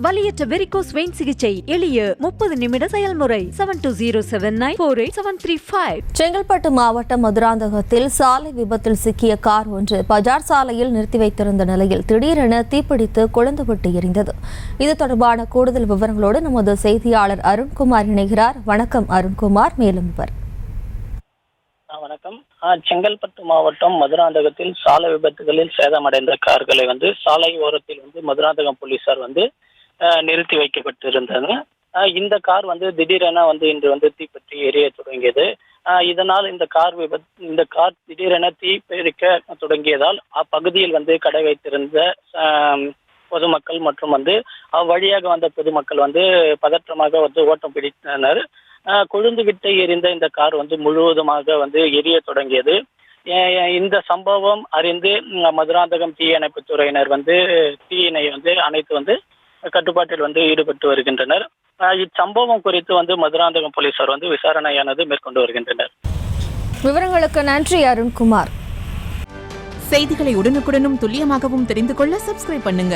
வலியற்ற varicose vein சிகிச்சை எளிய 30 நிமிட செயல்முறை 7207948735. செங்கல்பட்டு மாவட்டம் மதுராந்தகத்தில் சாலை விபத்தில் சிக்கிய கார் ஒன்று பஜார் சாலையில் நிறுத்தி வைத்திருந்த நிலையில் திடீரென தீப்பிடித்து கொழுந்துவிட்டு எரிந்தது. இது தொடர்பான கூடுதல் விவரங்களோடு நமது செய்தியாளர் அருண்குமார் இணைகிறார். வணக்கம் அருண்குமார், மேலும் விவரம். வணக்கம். செங்கல்பட்டு மாவட்டம் மதுராந்தகத்தில் சாலை விபத்துகளில் சேதமடைந்த கார்களை சாலை ஓரத்தில் மதுராந்தகம் போலீசார் நிறுத்தி வைக்கப்பட்டிருந்தது. இந்த கார் திடீரென இன்று தீப்பற்றி எரிய தொடங்கியது. இதனால் இந்த கார் திடீரென தீப்பிடிக்க தொடங்கியதால் அப்பகுதியில் கடை வைத்திருந்த பொதுமக்கள் மற்றும் அவ்வழியாக வந்த பொதுமக்கள் பதற்றமாக ஓட்டம் பிடித்தனர். கொழுந்து விட்டு எரிந்த இந்த கார் முழுவதுமாக எரிய தொடங்கியது. இந்த சம்பவம் அறிந்து மதுராந்தகம் தீயணைப்பு துறையினர் தீயினை அணைத்து கட்டுப்பாட்டில் ஈடுபட்டு வருகின்றனர். இச்சம்பவம் குறித்து மதுராந்தகம் போலீசார் விசாரணையானது மேற்கொண்டு வருகின்றனர். விவரங்களுக்கு நன்றி அருண்குமார். செய்திகளை உடனுக்குடனும் துல்லியமாகவும் தெரிந்து கொள்ள சப்ஸ்கிரைப் பண்ணுங்க.